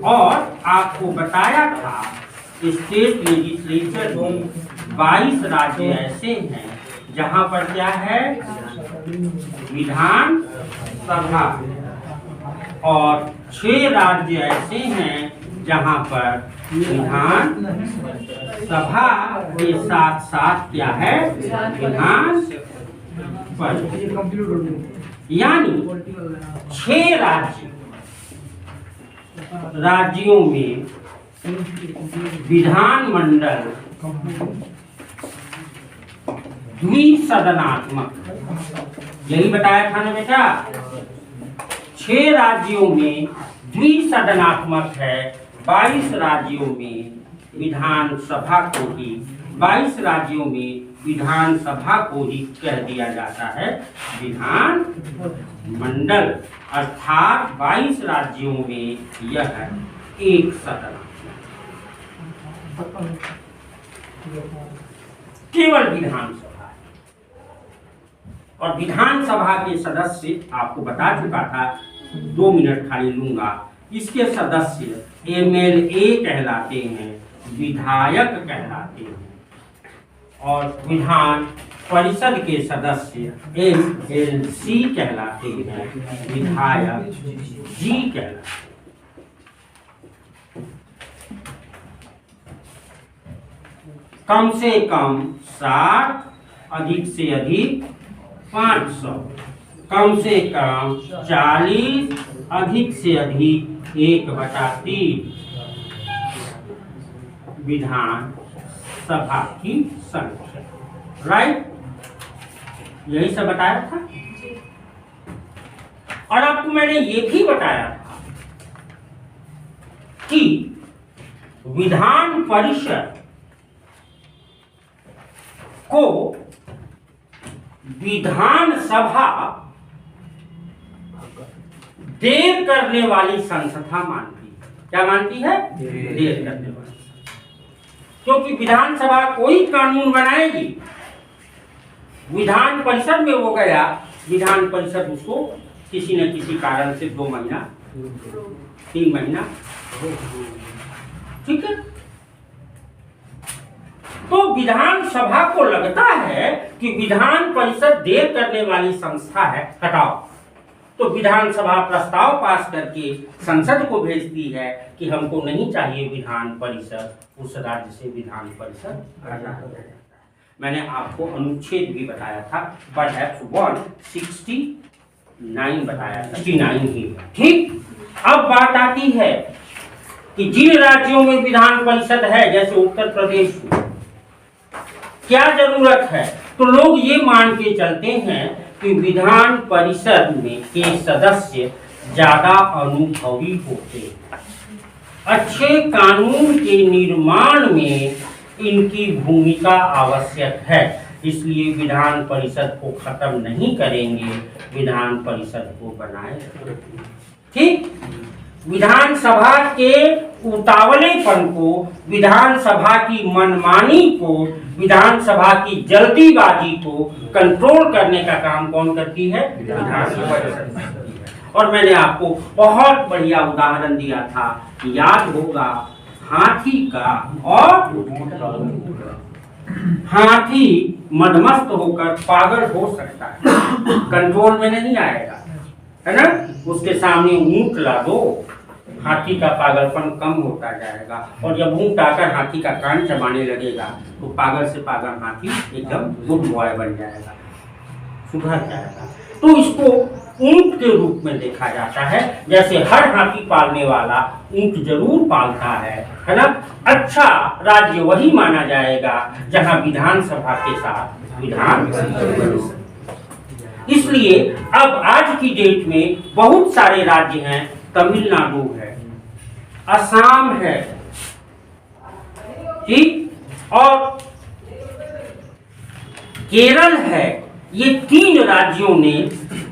और आपको बताया था स्टेट लेजिस्लेचर में 22 राज्य ऐसे हैं जहां पर क्या है, विधान सभा, और 6 राज्य ऐसे हैं जहां पर विधान सभा के साथ साथ क्या है, विधान परिषद। यानी 6 राज्यों में विधानमंडल द्विसदनात्मक, यही बताया था ना बेटा, 6 राज्यों में द्विसदनात्मक है, 22 राज्यों में विधानसभा को ही 22 राज्यों में विधानसभा को ही कह दिया जाता है विधान मंडल, अर्थात 22 राज्यों में यह एक सदन, केवल विधानसभा है। और विधानसभा के सदस्य आपको बता चुका था, 2 मिनट खाली लूंगा। इसके सदस्य MLA कहलाते हैं, विधायक कहलाते हैं, और विधान परिषद के सदस्य MLC कहलाते हैं, विधायक जी कहलाते हैं। कम से कम 60, अधिक से अधिक 500, कम से कम 40, अधिक से अधिक 1/3 विधान सभा की संख्या। राइट, यही सब बताया था। और आपको मैंने ये भी बताया था कि विधान परिषद को विधानसभा देर करने वाली संस्था मानती है। क्या मानती है? देर करने वाली। क्योंकि विधानसभा कोई कानून बनाएगी, विधान परिषद में वो गया, विधान परिषद उसको किसी न किसी कारण से 2 महीना 3 महीना, ठीक है। तो विधानसभा को लगता है कि विधान परिषद देर करने वाली संस्था है, हटाओ। तो विधानसभा प्रस्ताव पास करके संसद को भेजती है कि हमको नहीं चाहिए विधान परिषद, उस राज्य से विधान परिषद हटा दिया जाता है। मैंने आपको अनुच्छेद भी बताया था, परहैप्स 169 बताया था, 69 ही, ठीक। अब बात आती है कि जिन राज्यों में विधान परिषद है, जैसे उत्तर प्रदेश में, क्या जरूरत है? तो लोग ये मान के चलते हैं कि विधान परिषद में के सदस्य ज्यादा अनुभवी होते हैं, अच्छे कानून के निर्माण में इनकी भूमिका आवश्यक है, इसलिए विधान परिषद को खत्म नहीं करेंगे, विधान परिषद को बनाए। ठीक, विधानसभा के उतावलेपन को, विधानसभा की मनमानी को, विधानसभा की जल्दीबाजी को कंट्रोल करने का काम कौन करती है? विधानसभा करती है। और मैंने आपको बहुत बढ़िया उदाहरण दिया था, याद होगा, हाथी का, और हाथी मदमस्त होकर पागल हो सकता है, कंट्रोल में नहीं आएगा, है ना। उसके सामने ऊंट ला दो, हाथी का पागलपन कम होता जाएगा, और जब ऊंट आकर हाथी का कान चबाने लगेगा तो पागल से पागल हाथी एकदम गुड बॉय बन जाएगा, सुधर जाएगा। तो इसको ऊंट के रूप में देखा जाता है, जैसे हर हाथी पालने वाला ऊंट जरूर पालता है ना। अच्छा राज्य वही माना जाएगा जहां विधानसभा के साथ विधान। इसलिए अब आज की डेट में बहुत सारे राज्य हैं, तमिलनाडु है, असम है, ठीक, और केरल है। ये 3 राज्यों ने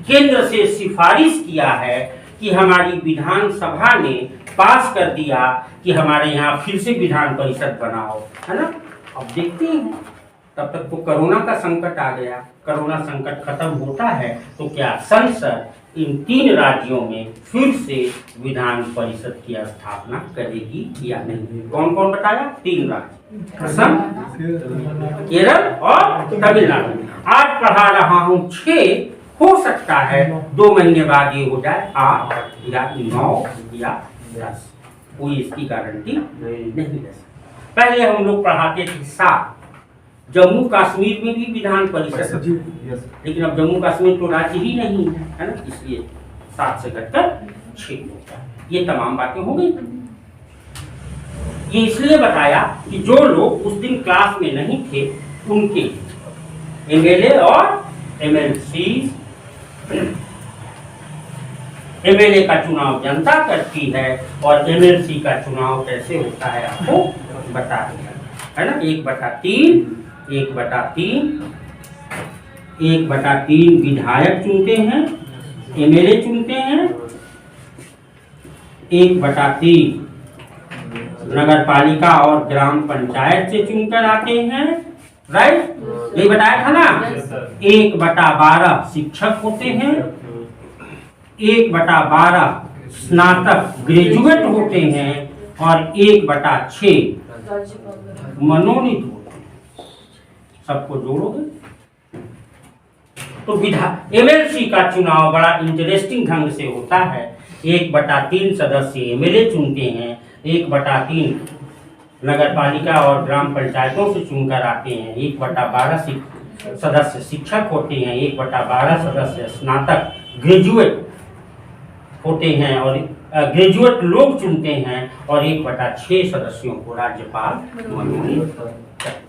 केंद्र से सिफारिश किया है कि हमारी विधानसभा ने पास कर दिया कि हमारे यहाँ फिर से विधान परिषद बनाओ, है ना। अब देखते हैं, तब तक तो कोरोना का संकट आ गया, कोरोना संकट खत्म होता है तो क्या संसद इन 3 राज्यों में फिर से विधान परिषद की स्थापना करेगी या नहीं। कौन कौन बताया? 3 राज्य, असम, केरल और तमिलनाडु। आज पढ़ा रहा हूं 6, हो सकता है 2 महीने बाद ये हो जाए 8 या 9 या 10, कोई इसकी गारंटी नहीं दे सकता। पहले हम लोग पढ़ाते थे 7, जम्मू कश्मीर में भी विधान परिषद, लेकिन अब जम्मू कश्मीर तो राज्य ही नहीं है ना, इसलिए 7 से घटकर 6 होता है। ये तमाम बातें हो गई। ये इसलिए बताया कि जो लोग उस दिन क्लास में नहीं थे उनके एमएलए और एमएलसी, एमएलए का चुनाव जनता करती है और एमएलसी का चुनाव कैसे होता है आपको बता दिया है ना। 1/3 1/3 विधायक चुनते हैं, एमएलए चुनते हैं। 1/3 नगर पालिका और ग्राम पंचायत से चुनकर आते हैं, राइट, यही बताया था ना। 1/12 शिक्षक होते हैं, 1/12 स्नातक ग्रेजुएट होते हैं और 1/6 मनोनीत होते हैं। सबको जोड़ोगे तो एमएलसी का चुनाव बड़ा इंटरेस्टिंग ढंग से होता है। 1/3 सदस्य एमएलए चुनते हैं, 1/3 नगर पालिका और ग्राम पंचायतों से चुनकर आते हैं, 1/12 सदस्य शिक्षक होते हैं, 1/12 सदस्य स्नातक ग्रेजुएट होते हैं और ग्रेजुएट लोग चुनते हैं और 1/6 सदस्यों को राज्यपाल मनोनीत करते हैं।